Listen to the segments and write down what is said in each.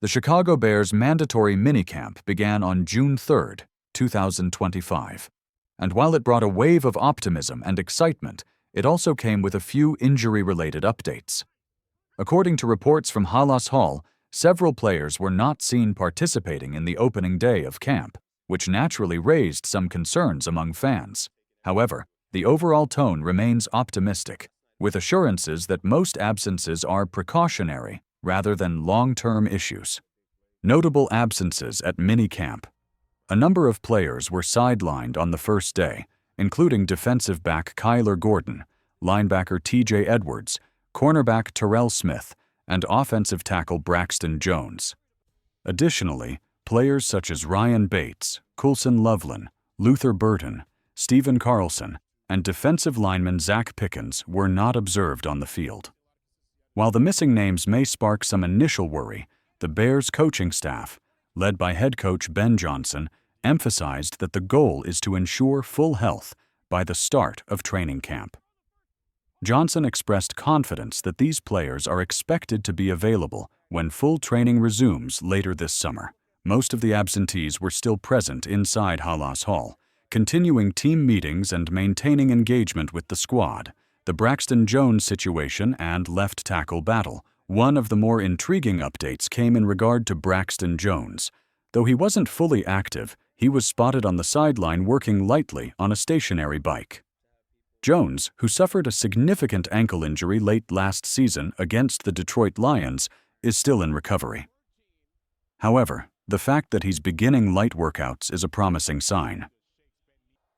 The Chicago Bears' mandatory minicamp began on June 3, 2025. And while it brought a wave of optimism and excitement, it also came with a few injury-related updates. According to reports from Halas Hall, several players were not seen participating in the opening day of camp, which naturally raised some concerns among fans. However, the overall tone remains optimistic, with assurances that most absences are precautionary rather than long-term issues. Notable absences at minicamp. A number of players were sidelined on the first day, including defensive back Kyler Gordon, linebacker TJ Edwards, cornerback Terrell Smith, and offensive tackle Braxton Jones. Additionally, players such as Ryan Bates, Colston Loveland, Luther Burton, Stephen Carlson, and defensive lineman Zach Pickens were not observed on the field. While the missing names may spark some initial worry, the Bears coaching staff, led by head coach Ben Johnson, emphasized that the goal is to ensure full health by the start of training camp. Johnson expressed confidence that these players are expected to be available when full training resumes later this summer. Most of the absentees were still present inside Halas Hall, continuing team meetings and maintaining engagement with the squad. The Braxton Jones situation and left tackle battle. One of the more intriguing updates came in regard to Braxton Jones. Though he wasn't fully active, he was spotted on the sideline working lightly on a stationary bike. Jones, who suffered a significant ankle injury late last season against the Detroit Lions, is still in recovery. However, the fact that he's beginning light workouts is a promising sign.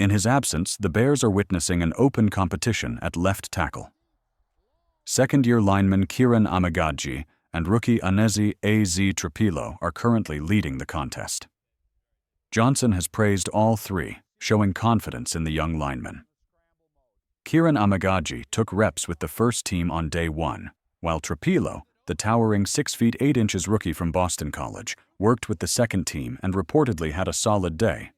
In his absence, the Bears are witnessing an open competition at left tackle. Second-year lineman Kiran Amegadjie and rookie Amegadjie Az Trapilo are currently leading the contest. Johnson has praised all three, showing confidence in the young lineman. Kiran Amegadjie took reps with the first team on day 1, while Trapilo, the towering 6 feet 8 inches rookie from Boston College, worked with the second team and reportedly had a solid day.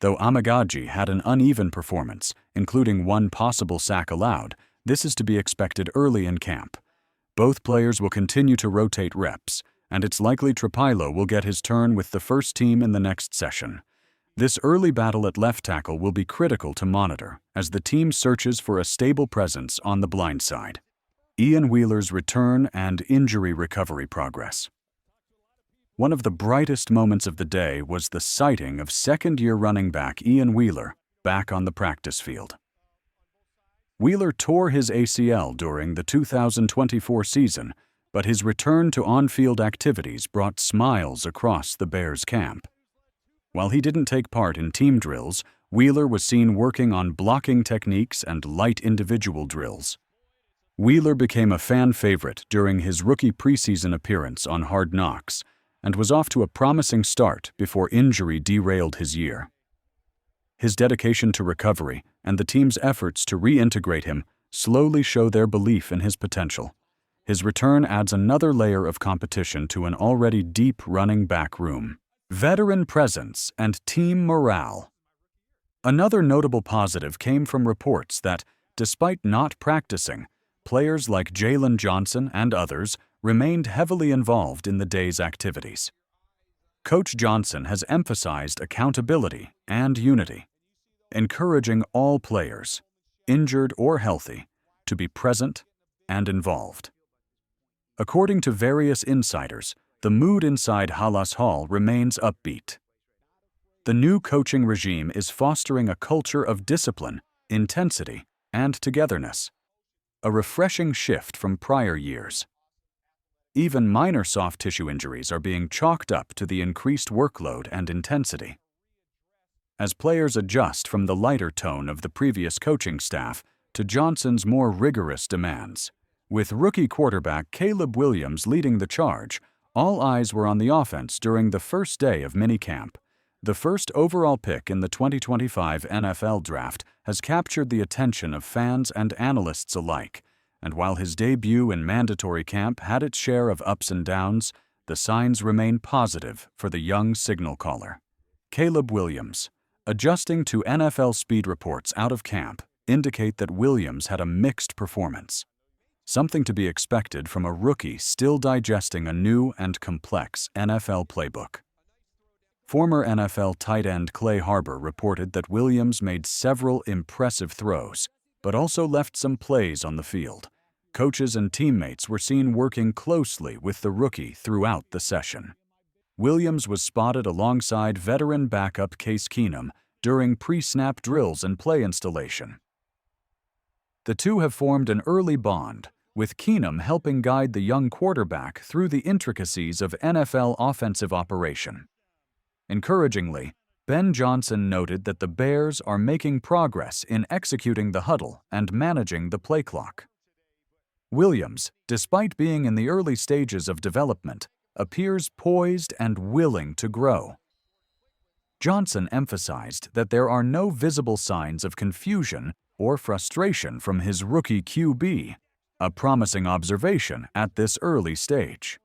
Though Amegadjie had an uneven performance, including one possible sack allowed, this is to be expected early in camp. Both players will continue to rotate reps, and it's likely Trapilo will get his turn with the first team in the next session. This early battle at left tackle will be critical to monitor as the team searches for a stable presence on the blind side. Ian Wheeler's return and injury recovery progress. One of the brightest moments of the day was the sighting of second-year running back Ian Wheeler back on the practice field. Wheeler tore his ACL during the 2024 season, but his return to on-field activities brought smiles across the Bears camp. While he didn't take part in team drills, Wheeler was seen working on blocking techniques and light individual drills. Wheeler became a fan favorite during his rookie preseason appearance on Hard Knocks, and was off to a promising start before injury derailed his year. His dedication to recovery and the team's efforts to reintegrate him slowly show their belief in his potential. His return adds another layer of competition to an already deep running back room. Veteran presence and team morale. Another notable positive came from reports that, despite not practicing, players like Jaylon Johnson and others remained heavily involved in the day's activities. Coach Johnson has emphasized accountability and unity, encouraging all players, injured or healthy, to be present and involved. According to various insiders, the mood inside Halas Hall remains upbeat. The new coaching regime is fostering a culture of discipline, intensity, and togetherness, a refreshing shift from prior years. Even minor soft tissue injuries are being chalked up to the increased workload and intensity. As players adjust from the lighter tone of the previous coaching staff to Johnson's more rigorous demands, with rookie quarterback Caleb Williams leading the charge, all eyes were on the offense during the first day of minicamp. The first overall pick in the 2025 NFL Draft has captured the attention of fans and analysts alike, and while his debut in mandatory camp had its share of ups and downs, the signs remain positive for the young signal caller. Caleb Williams. Adjusting to NFL speed reports out of camp indicate that Williams had a mixed performance. something to be expected from a rookie still digesting a new and complex NFL playbook. Former NFL tight end Clay Harbor reported that Williams made several impressive throws, but also left some plays on the field. Coaches and teammates were seen working closely with the rookie throughout the session. Williams was spotted alongside veteran backup Case Keenum during pre-snap drills and play installation. The two have formed an early bond, with Keenum helping guide the young quarterback through the intricacies of NFL offensive operation. Encouragingly, Ben Johnson noted that the Bears are making progress in executing the huddle and managing the play clock. Williams, despite being in the early stages of development, appears poised and willing to grow. Johnson emphasized that there are no visible signs of confusion or frustration from his rookie QB, a promising observation at this early stage.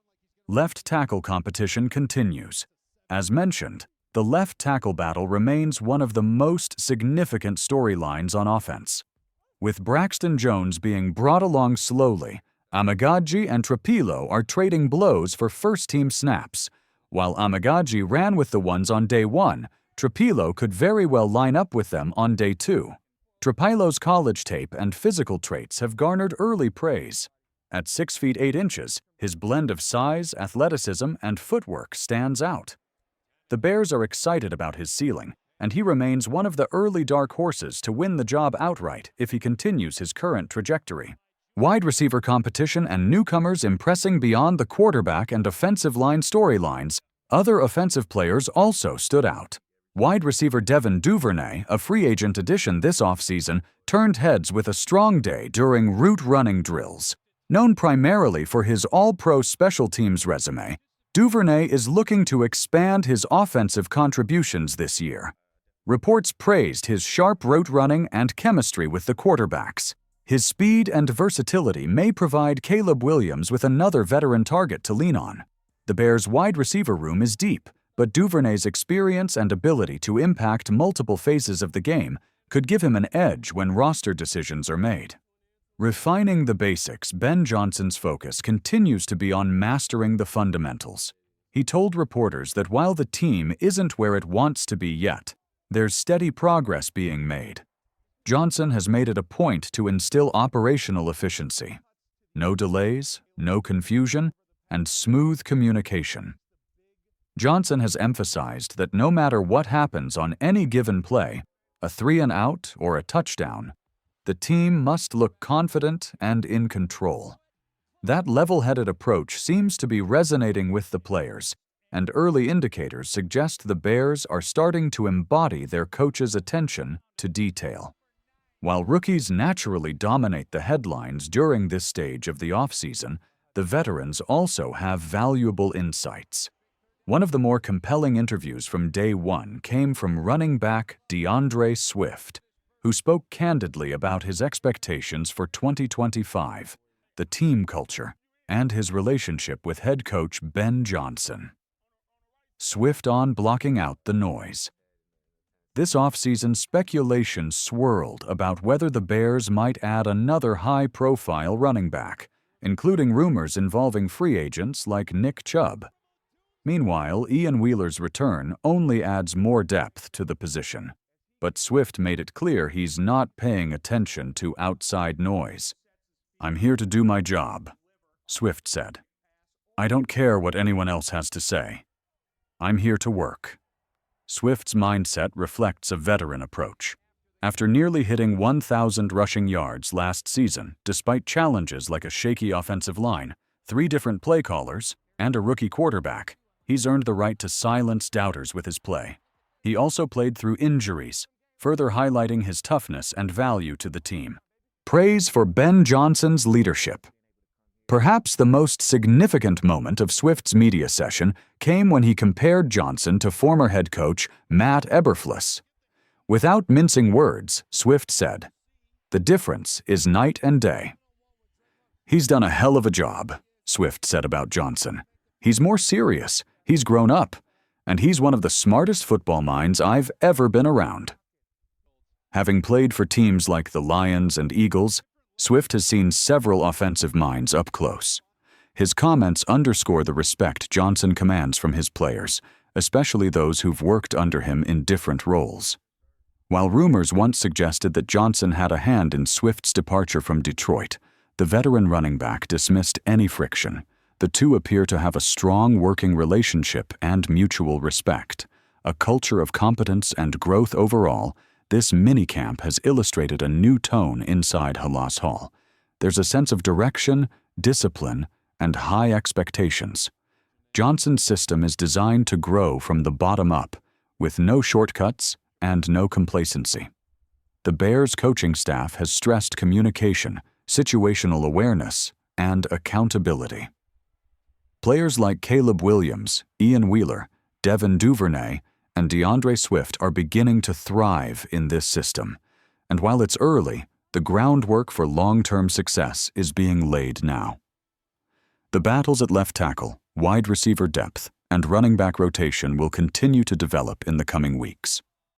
Left tackle competition continues. As mentioned, the left tackle battle remains one of the most significant storylines on offense. With Braxton Jones being brought along slowly, Amegadjie and Trapilo are trading blows for first-team snaps. While Amegadjie ran with the ones on day 1, Trapilo could very well line up with them on day 2. Trapilo's college tape and physical traits have garnered early praise. At 6 feet 8 inches, his blend of size, athleticism, and footwork stands out. The Bears are excited about his ceiling, and he remains one of the early dark horses to win the job outright if he continues his current trajectory. Wide receiver competition and newcomers impressing beyond the quarterback and offensive line storylines, other offensive players also stood out. Wide receiver Devin Duvernay, a free agent addition this offseason, turned heads with a strong day during route running drills. Known primarily for his All-Pro special teams resume, Duvernay is looking to expand his offensive contributions this year. Reports praised his sharp route running and chemistry with the quarterbacks. His speed and versatility may provide Caleb Williams with another veteran target to lean on. The Bears' wide receiver room is deep, but Duvernay's experience and ability to impact multiple phases of the game could give him an edge when roster decisions are made. Refining the basics, Ben Johnson's focus continues to be on mastering the fundamentals. He told reporters that while the team isn't where it wants to be yet, there's steady progress being made. Johnson has made it a point to instill operational efficiency. No delays, no confusion, and smooth communication. Johnson has emphasized that no matter what happens on any given play, a 3-and-out or a touchdown, the team must look confident and in control. That level-headed approach seems to be resonating with the players, and early indicators suggest the Bears are starting to embody their coach's attention to detail. While rookies naturally dominate the headlines during this stage of the offseason, the veterans also have valuable insights. One of the more compelling interviews from day 1 came from running back DeAndre Swift, who spoke candidly about his expectations for 2025, the team culture, and his relationship with head coach Ben Johnson. Swift on blocking out the noise. This offseason, speculation swirled about whether the Bears might add another high-profile running back, including rumors involving free agents like Nick Chubb. Meanwhile, Ian Wheeler's return only adds more depth to the position, but Swift made it clear he's not paying attention to outside noise. "I'm here to do my job," Swift said. "I don't care what anyone else has to say. I'm here to work." Swift's mindset reflects a veteran approach. After nearly hitting 1,000 rushing yards last season, despite challenges like a shaky offensive line, 3 different play callers, and a rookie quarterback, he's earned the right to silence doubters with his play. He also played through injuries, further highlighting his toughness and value to the team. Praise for Ben Johnson's leadership. Perhaps the most significant moment of Swift's media session came when he compared Johnson to former head coach Matt Eberflus. Without mincing words, Swift said, "The difference is night and day." "He's done a hell of a job," Swift said about Johnson. "He's more serious, he's grown up, and he's one of the smartest football minds I've ever been around." Having played for teams like the Lions and Eagles, Swift has seen several offensive minds up close. His comments underscore the respect Johnson commands from his players, especially those who've worked under him in different roles. While rumors once suggested that Johnson had a hand in Swift's departure from Detroit, the veteran running back dismissed any friction. The two appear to have a strong working relationship and mutual respect. A culture of competence and growth overall, this minicamp has illustrated a new tone inside Halas Hall. There's a sense of direction, discipline, and high expectations. Johnson's system is designed to grow from the bottom up, with no shortcuts and no complacency. The Bears coaching staff has stressed communication, situational awareness, and accountability. Players like Caleb Williams, Ian Wheeler, Devin Duvernay, and DeAndre Swift are beginning to thrive in this system. And while it's early, the groundwork for long-term success is being laid now. The battles at left tackle, wide receiver depth, and running back rotation will continue to develop in the coming weeks.